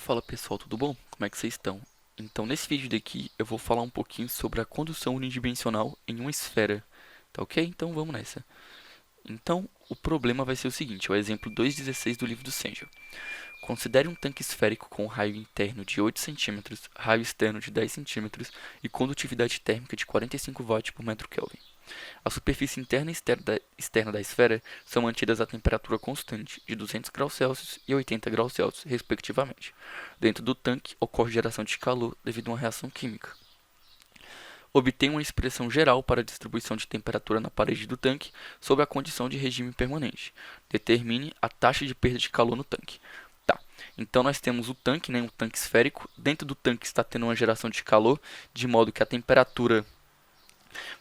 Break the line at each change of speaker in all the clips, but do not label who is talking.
Fala pessoal, tudo bom? Como é que vocês estão? Então, nesse vídeo daqui eu vou falar um pouquinho sobre a condução unidimensional em uma esfera, tá ok? Então vamos nessa. Então, o problema vai ser o seguinte, é o exemplo 2.16 do livro do Sanger. Considere um tanque esférico com raio interno de 8 centímetros, raio externo de 10 centímetros e condutividade térmica de 45 watts por metro Kelvin. A superfície interna e externa da esfera são mantidas a temperatura constante de 200 graus Celsius e 80 graus Celsius, respectivamente. Dentro do tanque ocorre geração de calor devido a uma reação química. Obtenha uma expressão geral para a distribuição de temperatura na parede do tanque sob a condição de regime permanente. Determine a taxa de perda de calor no tanque. Tá. Então nós temos o tanque, né, um tanque esférico. Dentro do tanque está tendo uma geração de calor, de modo que a temperatura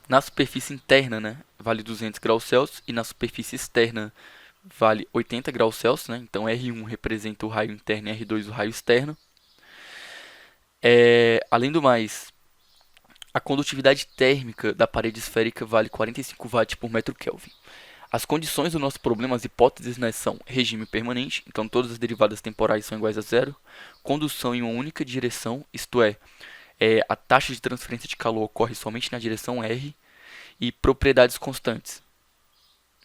na superfície interna, né, vale 200 graus Celsius e na superfície externa vale 80 graus Celsius, né? Então R1 representa o raio interno e R2 o raio externo. Além do mais, a condutividade térmica da parede esférica vale 45 watts por metro Kelvin. As condições do nosso problema, as hipóteses, né, são regime permanente, então todas as derivadas temporais são iguais a zero, condução em uma única direção, isto é, a taxa de transferência de calor ocorre somente na direção R, e propriedades constantes,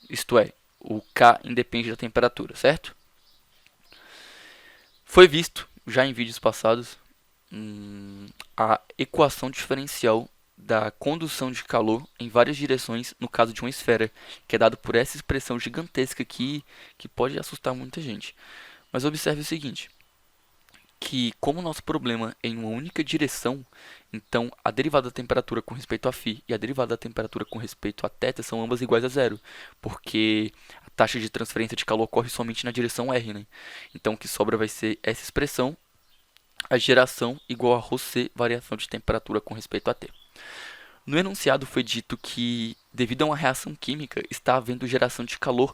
isto é, o K independe da temperatura, certo? Foi visto, já em vídeos passados, a equação diferencial da condução de calor em várias direções no caso de uma esfera, que é dado por essa expressão gigantesca aqui, que pode assustar muita gente. Mas observe o seguinte, que como o nosso problema é em uma única direção, então a derivada da temperatura com respeito a φ e a derivada da temperatura com respeito a θ são ambas iguais a zero, porque a taxa de transferência de calor ocorre somente na direção r, né? Então o que sobra vai ser essa expressão, a geração igual a ρc, variação de temperatura com respeito a t. No enunciado foi dito que, devido a uma reação química, está havendo geração de calor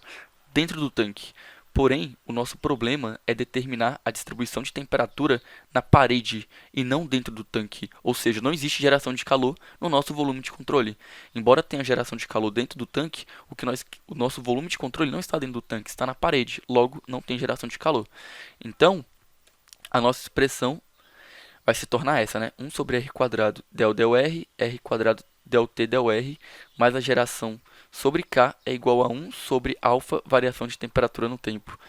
dentro do tanque. Porém, o nosso problema é determinar a distribuição de temperatura na parede e não dentro do tanque. Ou seja, não existe geração de calor no nosso volume de controle. Embora tenha geração de calor dentro do tanque, o nosso volume de controle não está dentro do tanque, está na parede. Logo, não tem geração de calor. Então, a nossa expressão vai se tornar essa, né? 1 sobre r quadrado del del r, r quadrado del t del r, mais a geração sobre k é igual a 1 sobre alfa, variação de temperatura no tempo.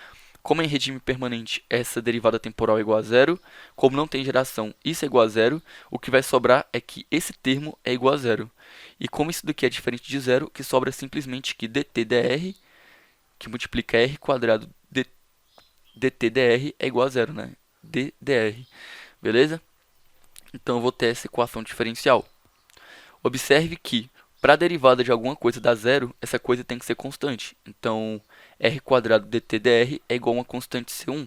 Como em regime permanente essa derivada temporal é igual a zero, como não tem geração isso é igual a zero, o que vai sobrar é que esse termo é igual a zero. E como isso daqui é diferente de zero, o que sobra é simplesmente que dt dr, que multiplica r quadrado dt dr é igual a zero, né? d dr. Beleza? Então eu vou ter essa equação diferencial. Observe que, para a derivada de alguma coisa dar zero, essa coisa tem que ser constante. Então, r quadrado dt dr é igual a uma constante c1.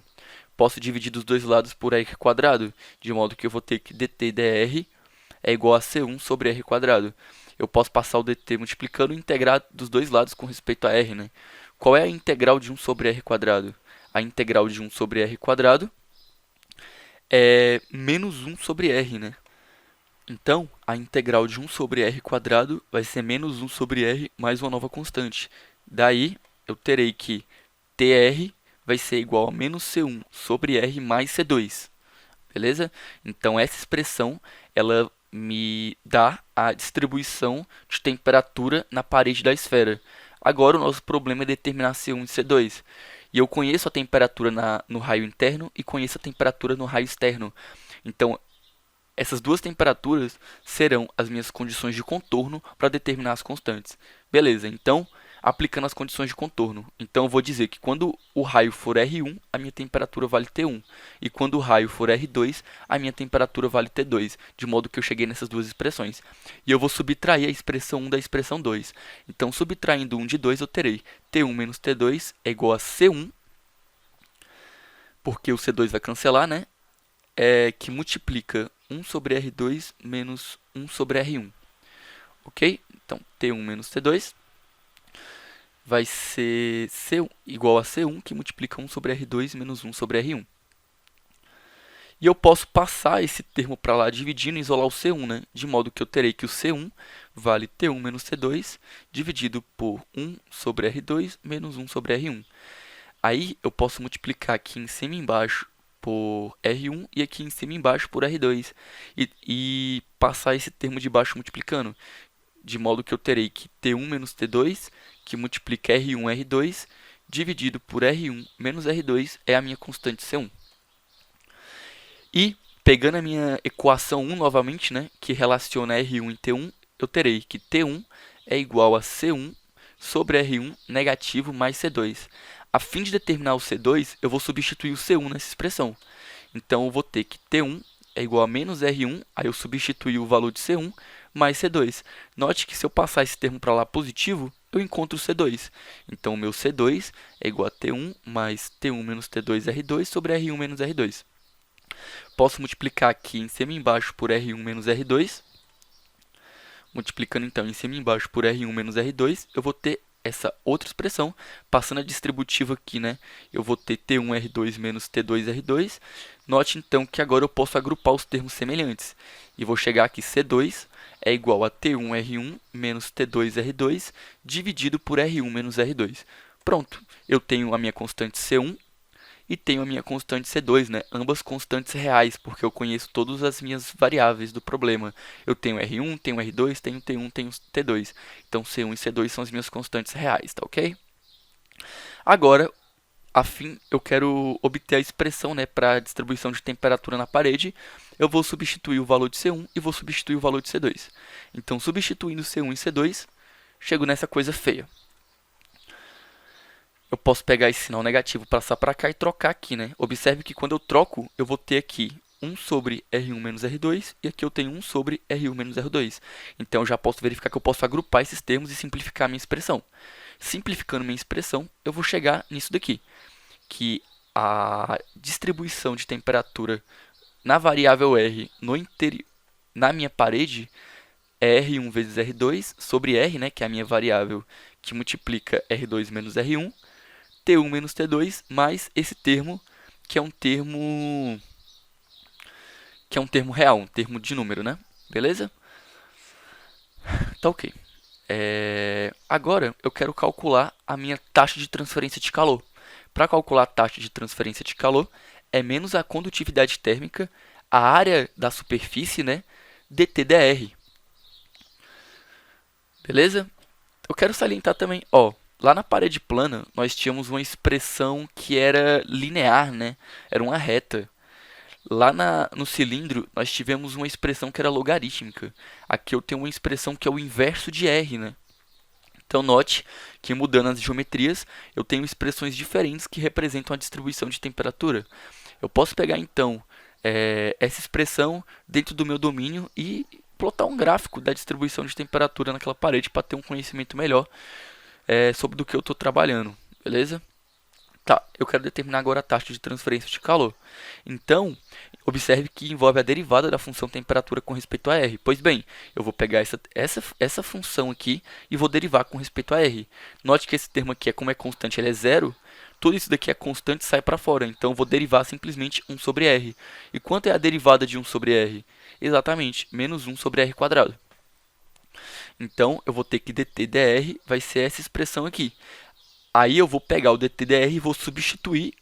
Posso dividir dos dois lados por r quadrado, de modo que eu vou ter que dt dr é igual a c1 sobre r quadrado. Eu posso passar o dt multiplicando e integrar dos dois lados com respeito a r, né? Qual é a integral de 1 sobre r quadrado? A integral de 1 sobre r quadrado é menos 1 sobre r, né? Então, a integral de 1 sobre r quadrado vai ser menos 1 sobre r mais uma nova constante. Daí, eu terei que tr vai ser igual a menos c1 sobre r mais c2. Beleza? Então, essa expressão ela me dá a distribuição de temperatura na parede da esfera. Agora, o nosso problema é determinar C1 e C2. E eu conheço a temperatura no raio interno e conheço a temperatura no raio externo. Então, essas duas temperaturas serão as minhas condições de contorno para determinar as constantes. Beleza, então, aplicando as condições de contorno. Então, eu vou dizer que quando o raio for R1, a minha temperatura vale T1. E quando o raio for R2, a minha temperatura vale T2. De modo que eu cheguei nessas duas expressões. E eu vou subtrair a expressão 1 da expressão 2. Então, subtraindo 1 de 2, eu terei T1 menos T2 é igual a C1. Porque o C2 vai cancelar, né? Que multiplica 1 sobre R2 menos 1 sobre R1. Ok? Então, T1 menos T2 vai ser C1 igual a C1, que multiplica 1 sobre R2 menos 1 sobre R1. E eu posso passar esse termo para lá dividindo e isolar o C1, né? De modo que eu terei que o C1 vale T1 menos T2 dividido por 1 sobre R2 menos 1 sobre R1. Aí eu posso multiplicar aqui em cima e embaixo por R1 e aqui em cima e embaixo por R2. E passar esse termo de baixo multiplicando, de modo que eu terei que T1 menos T2, que multiplica R1 R2, dividido por R1 menos R2 é a minha constante C1. E, pegando a minha equação 1 novamente, né, que relaciona R1 e T1, eu terei que T1 é igual a C1 sobre R1 negativo mais C2. A fim de determinar o C2, eu vou substituir o C1 nessa expressão. Então, eu vou ter que T1 é igual a menos R1, aí eu substituir o valor de C1 mais C2. Note que se eu passar esse termo para lá positivo, eu encontro o C2. Então, o meu C2 é igual a T1 mais T1 menos T2 R2 sobre R1 menos R2. Posso multiplicar aqui em cima e embaixo por R1 menos R2. Multiplicando então em cima e embaixo por R1 menos R2, eu vou ter essa outra expressão. Passando a distributiva aqui, né? Eu vou ter T1R2 menos T2R2. Note então que agora eu posso agrupar os termos semelhantes. E vou chegar aqui, C2 é igual a T1R1 menos T2R2 dividido por R1 menos R2. Pronto, eu tenho a minha constante C1 e tenho a minha constante C2, né? Ambas constantes reais, porque eu conheço todas as minhas variáveis do problema. Eu tenho R1, tenho R2, tenho T1, tenho T2. Então, C1 e C2 são as minhas constantes reais, tá ok? Agora, eu quero obter a expressão, né, para a distribuição de temperatura na parede. Eu vou substituir o valor de C1 e vou substituir o valor de C2. Então, substituindo C1 e C2, chego nessa coisa feia. Eu posso pegar esse sinal negativo, passar para cá e trocar aqui, né? Observe que quando eu troco, eu vou ter aqui 1 sobre R1 menos R2 e aqui eu tenho 1 sobre R1 menos R2. Então, eu já posso verificar que eu posso agrupar esses termos e simplificar a minha expressão. Simplificando minha expressão, eu vou chegar nisso daqui, que a distribuição de temperatura na variável R na minha parede é R1 vezes R2 sobre R, né, que é a minha variável que multiplica R2 menos R1, T1 menos T2 mais esse termo que é um termo real, um termo de número, né? Beleza? Tá ok. Agora eu quero calcular a minha taxa de transferência de calor. Para calcular a taxa de transferência de calor, é menos a condutividade térmica, a área da superfície, né, dT/dr. Beleza? Eu quero salientar também, ó, lá na parede plana nós tínhamos uma expressão que era linear, né? Era uma reta. Lá no cilindro nós tivemos uma expressão que era logarítmica. Aqui eu tenho uma expressão que é o inverso de r, né? Então note que mudando as geometrias, eu tenho expressões diferentes que representam a distribuição de temperatura. Eu posso pegar então essa expressão dentro do meu domínio e plotar um gráfico da distribuição de temperatura naquela parede para ter um conhecimento melhor sobre do que eu estou trabalhando, beleza? Tá, eu quero determinar agora a taxa de transferência de calor. Então, observe que envolve a derivada da função temperatura com respeito a R. Pois bem, eu vou pegar essa função aqui e vou derivar com respeito a R. Note que esse termo aqui, como é constante, ele é zero. Tudo isso daqui é constante e sai para fora. Então, eu vou derivar simplesmente 1 sobre R. E quanto é a derivada de 1 sobre R? Exatamente, menos 1 sobre R quadrado. Então, eu vou ter que dT/dr vai ser essa expressão aqui. Aí eu vou pegar o dT/dr e vou substituir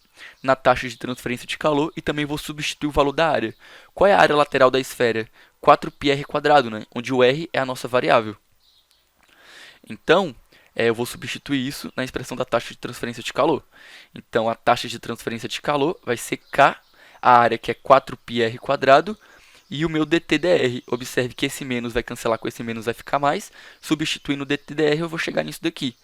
na taxa de transferência de calor e também vou substituir o valor da área. Qual é a área lateral da esfera? 4πr², né? Onde o r é a nossa variável. Então, eu vou substituir isso na expressão da taxa de transferência de calor. Então, a taxa de transferência de calor vai ser K, a área que é 4πr², e o meu dT/dr. Observe que esse menos vai cancelar com esse menos, vai ficar mais. Substituindo o dT/dr, eu vou chegar nisso daqui.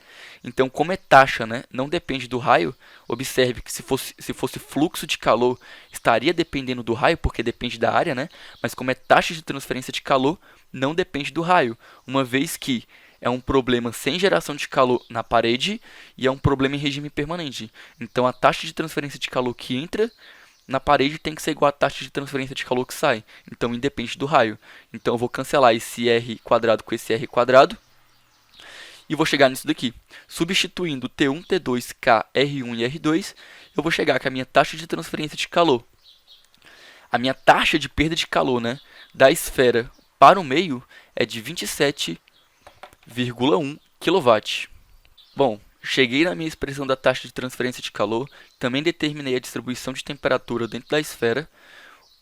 Então, como é taxa, né, não depende do raio, observe que se fosse fluxo de calor, estaria dependendo do raio, porque depende da área, né? Mas como é taxa de transferência de calor, não depende do raio, uma vez que é um problema sem geração de calor na parede e é um problema em regime permanente. Então, a taxa de transferência de calor que entra na parede tem que ser igual à taxa de transferência de calor que sai. Então, independe do raio. Então, eu vou cancelar esse r² com esse r². E vou chegar nisso daqui. Substituindo T1, T2, K, R1 e R2, eu vou chegar com a minha taxa de transferência de calor. A minha taxa de perda de calor, né, da esfera para o meio é de 27,1 kW. Bom, Cheguei na minha expressão da taxa de transferência de calor, também determinei a distribuição de temperatura dentro da esfera.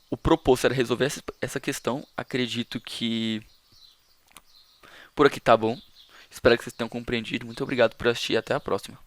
O proposto era resolver essa questão. Acredito que por aqui tá bom. Espero que vocês tenham compreendido. Muito obrigado por assistir e até a próxima.